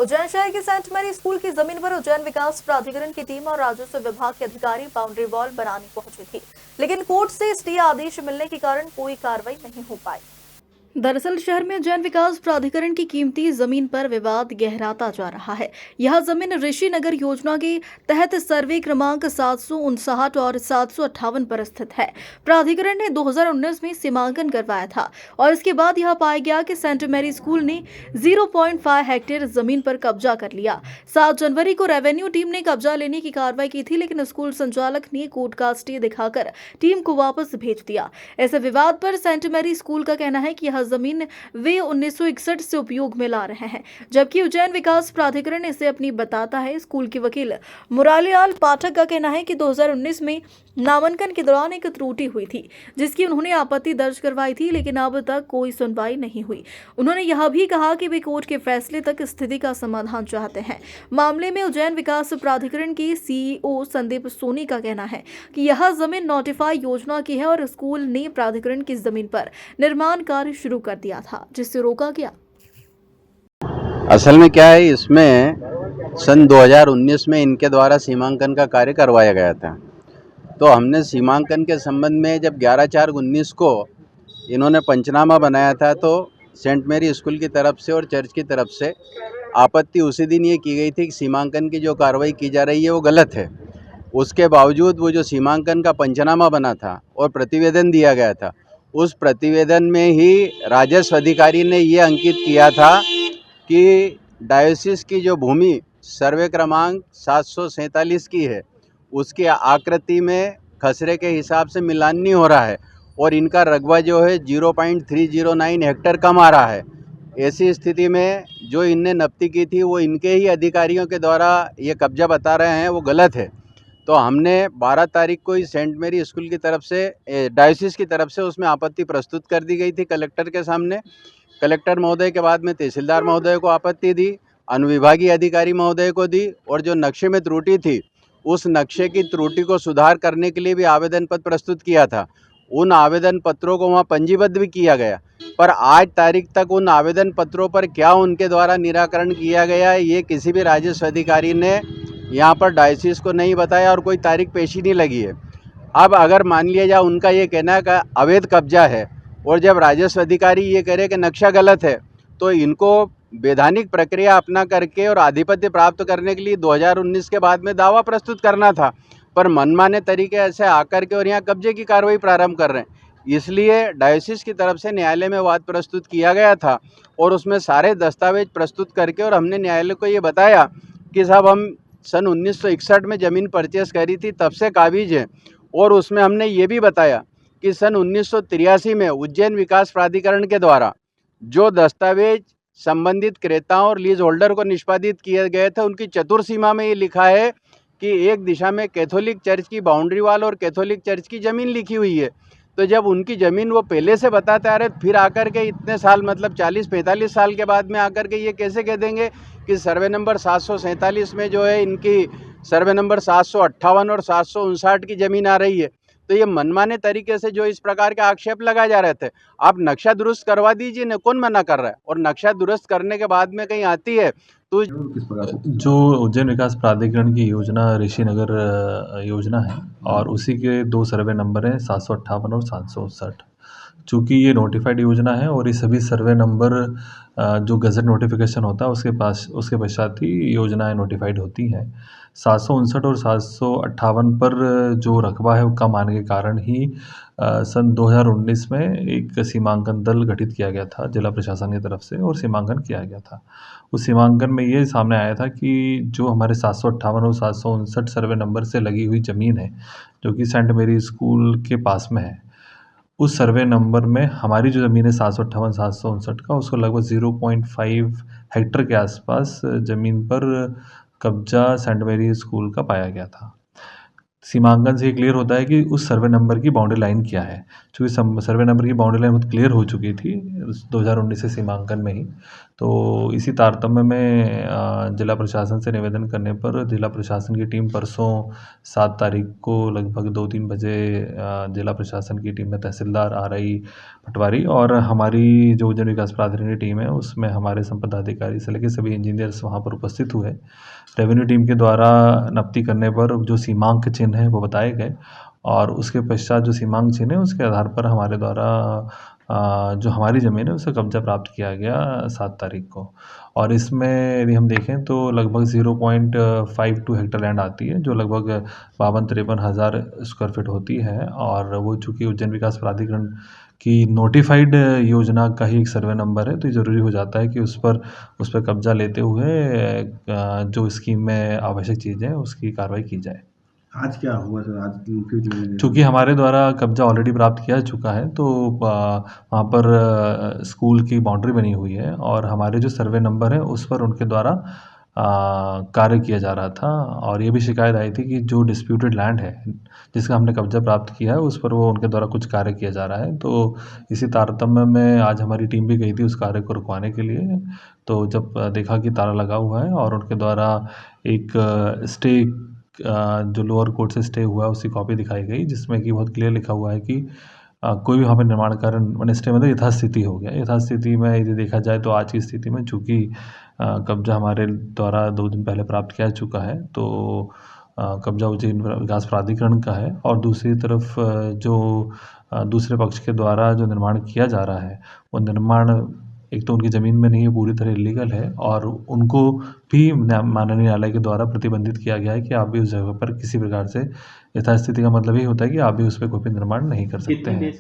उज्जैन शहर के Saint Mary school की जमीन पर उज्जैन विकास प्राधिकरण की टीम और राजस्व विभाग के अधिकारी बाउंड्री वॉल बनाने पहुंची थी, लेकिन कोर्ट से स्टे आदेश मिलने के कारण कोई कार्रवाई नहीं हो पाई। दरअसल शहर में उज्जैन विकास प्राधिकरण की कीमती जमीन पर विवाद गहराता जा रहा है। यह जमीन ऋषि नगर योजना के तहत सर्वे क्रमांक 759 और 758 पर स्थित है। प्राधिकरण ने 2019 में सीमांकन करवाया था और इसके बाद यह पाया गया कि सेंट मैरी स्कूल ने 0.5 हेक्टेयर जमीन पर कब्जा कर लिया। 7 जनवरी को रेवेन्यू टीम ने कब्जा लेने की कार्रवाई की थी, लेकिन स्कूल संचालक ने कोर्ट का स्टे दिखाकर टीम को वापस भेज दिया। ऐसे विवाद पर सेंट मैरी स्कूल का कहना है कि यह जमीन वे 1961 से उपयोग में ला रहे हैं, जबकि उज्जैन विकास प्राधिकरण इसे अपनी बताता है। स्कूल के वकील मुरारीलाल पाठक का कहना है कि 2019 में नामांकन के दौरान एक त्रुटि हुई थी, जिसकी उन्होंने आपत्ति दर्ज करवाई थी, लेकिन अब तक कोई सुनवाई नहीं हुई। उन्होंने यह भी कहा कि वे कोर्ट के फैसले तक स्थिति का समाधान चाहते हैं। मामले में उज्जैन विकास प्राधिकरण के सीईओ संदीप सोनी का कहना है कि यह जमीन नोटिफाई योजना की है और स्कूल ने प्राधिकरण की जमीन पर निर्माण कार्य शुरू कर दिया था, जिससे रोका गया। असल में क्या है, इसमें सन 2019 में इनके द्वारा सीमांकन का कार्य करवाया गया था। तो हमने सीमांकन के संबंध में जब 11/4/19 को इन्होंने पंचनामा बनाया था, तो सेंट मैरी स्कूल की तरफ से और चर्च की तरफ से आपत्ति उसी दिन ये की गई थी कि सीमांकन की जो कार्रवाई की जा रही है वो गलत है। उसके बावजूद वो जो सीमांकन का पंचनामा बना था और प्रतिवेदन दिया गया था, उस प्रतिवेदन में ही राजस्व अधिकारी ने ये अंकित किया था कि डायोसिस की जो भूमि सर्वे क्रमांक 747 की है, उसकी आकृति में खसरे के हिसाब से मिलान नहीं हो रहा है और इनका रकबा जो है 0.309 हेक्टेयर कम आ रहा है। ऐसी स्थिति में जो इनने नफ्ती की थी वो इनके ही अधिकारियों के द्वारा ये कब्जा बता रहे हैं, वो गलत है। तो हमने 12 तारीख को ही सेंट मैरी स्कूल की तरफ से डायोसिस की तरफ से उसमें आपत्ति प्रस्तुत कर दी गई थी कलेक्टर के सामने। कलेक्टर महोदय के बाद में तहसीलदार महोदय को आपत्ति दी, अनुविभागीय अधिकारी महोदय को दी और जो नक्शे में त्रुटि थी, उस नक्शे की त्रुटि को सुधार करने के लिए भी आवेदन पत्र प्रस्तुत किया था। उन आवेदन पत्रों को वहाँ पंजीबद्ध भी किया गया, पर आज तारीख तक उन आवेदन पत्रों पर क्या उनके द्वारा निराकरण किया गया है, ये किसी भी राजस्व अधिकारी ने यहाँ पर डायोसिस को नहीं बताया और कोई तारीख पेशी नहीं लगी है। अब अगर मान लिया जाए उनका ये कहना है कि अवैध कब्जा है और जब राजस्व अधिकारी ये कह रहे कि नक्शा गलत है, तो इनको वैधानिक प्रक्रिया अपना करके और आधिपत्य प्राप्त करने के लिए 2019 के बाद में दावा प्रस्तुत करना था, पर मनमाने तरीके से आकर के और यहाँ कब्जे की कार्रवाई प्रारंभ कर रहे हैं। इसलिए डायोसिस की तरफ से न्यायालय में वाद प्रस्तुत किया गया था और उसमें सारे दस्तावेज प्रस्तुत करके और हमने न्यायालय को ये बताया कि साहब हम सन 1961 में ज़मीन परचेस करी थी, तब से काबिज है। और उसमें हमने ये भी बताया कि सन 1983 में उज्जैन विकास प्राधिकरण के द्वारा जो दस्तावेज संबंधित क्रेताओं और लीज होल्डर को निष्पादित किए गए थे, उनकी चतुर्सीमा में ये लिखा है कि एक दिशा में कैथोलिक चर्च की बाउंड्री वाल और कैथोलिक चर्च की ज़मीन लिखी हुई है। तो जब उनकी ज़मीन वो पहले से बताते आ रहे, फिर आकर के इतने साल मतलब 40-45 साल के बाद में आकर के ये कैसे कह देंगे कि सर्वे नंबर 747 में जो है इनकी सर्वे नंबर 758 और 759 की ज़मीन आ रही है। तो ये मनमाने तरीके से जो इस प्रकार के आक्षेप लगाए जा रहे थे, आप नक्शा दुरुस्त करवा दीजिए ना, कौन मना कर रहा है? और नक्शा दुरुस्त करने के बाद में कहीं आती है तो जो उज्जैन विकास प्राधिकरण की योजना ऋषि नगर योजना है और उसी के 2 सर्वे नंबर हैं 758 और 759। चूँकि ये नोटिफाइड योजना है और ये सभी सर्वे नंबर जो गज़ट नोटिफिकेशन होता है उसके पश्चात ही योजनाएं नोटिफाइड होती हैं। 759 और 758 पर जो रकबा है वो कम आने के कारण ही सन 2019 में एक सीमांकन दल गठित किया गया था जिला प्रशासन की तरफ से और सीमांकन किया गया था। उस सीमांकन में ये सामने आया था कि जो हमारे 758 और 759 सर्वे नंबर से लगी हुई ज़मीन है, जो कि सेंट मैरी स्कूल के पास में है, उस सर्वे नंबर में हमारी जो ज़मीन है 758 759 का, उसको लगभग 0.5 हेक्टेयर के आसपास ज़मीन पर कब्जा सेंट मैरी स्कूल का पाया गया था। सीमांकन से ये क्लियर होता है कि उस सर्वे नंबर की बाउंड्री लाइन क्या है। चूँकि सर्वे नंबर की बाउंड्री लाइन बहुत क्लियर हो चुकी थी 2019 के सीमांकन में ही। तो इसी तारतम्य में जिला प्रशासन से निवेदन करने पर जिला प्रशासन की टीम परसों 7 तारीख को लगभग 2-3 बजे जिला प्रशासन की टीम में तहसीलदार, आरआई, पटवारी और हमारी जो उज्जैन विकास प्राधिकरण की टीम है उसमें हमारे संपदा अधिकारी से लेकर सभी इंजीनियर्स वहाँ पर उपस्थित हुए। रेवेन्यू टीम के द्वारा नप्ती करने पर जो सीमांक चिन्ह हैं वो बताए गए और उसके पश्चात जो सीमांक चिन्ह है उसके आधार पर हमारे द्वारा जो हमारी ज़मीन है उसका कब्जा प्राप्त किया गया 7 तारीख को। और इसमें यदि हम देखें तो लगभग 0.52 हेक्टेयर लैंड आती है जो लगभग 52-53 हज़ार स्क्वायर फीट होती है और वो चूँकि उज्जैन विकास प्राधिकरण की नोटिफाइड योजना का ही एक सर्वे नंबर है तो ये ज़रूरी हो जाता है कि उस पर कब्जा लेते हुए जो स्कीम में आवश्यक चीज़ें हैं उसकी कार्रवाई की जाए। आज क्या हुआ सर? आज क्यों चूँकि हमारे द्वारा कब्जा ऑलरेडी प्राप्त किया चुका है तो वहाँ पर स्कूल की बाउंड्री बनी हुई है और हमारे जो सर्वे नंबर है उस पर उनके द्वारा कार्य किया जा रहा था और ये भी शिकायत आई थी कि जो डिस्प्यूटेड लैंड है जिसका हमने कब्जा प्राप्त किया है उस पर वो उनके द्वारा कुछ कार्य किया जा रहा है। तो इसी तारतम्य में आज हमारी टीम भी गई थी उस कार्य को रुकवाने के लिए। तो जब देखा कि ताला लगा हुआ है और उनके द्वारा एक स्टे जो लोअर कोर्ट से स्टे हुआ है उसकी कॉपी दिखाई गई जिसमें कि बहुत क्लियर लिखा हुआ है कि कोई भी वहाँ पे निर्माण कार्य मैंने स्टे मतलब यथास्थिति हो गया। यथास्थिति में यदि देखा जाए तो आज की स्थिति में चूँकि कब्जा हमारे द्वारा 2 दिन पहले प्राप्त किया चुका है तो कब्जा उज्जैन विकास प्राधिकरण का है और दूसरी तरफ जो दूसरे पक्ष के द्वारा जो निर्माण किया जा रहा है वो निर्माण एक तो उनकी ज़मीन में नहीं है, पूरी तरह इल्लीगल है और उनको भी माननीय न्यायालय के द्वारा प्रतिबंधित किया गया है कि आप भी उस जगह पर किसी प्रकार से यथास्थिति का मतलब ये होता है कि आप भी उस पे कोई भी निर्माण नहीं कर सकते हैं।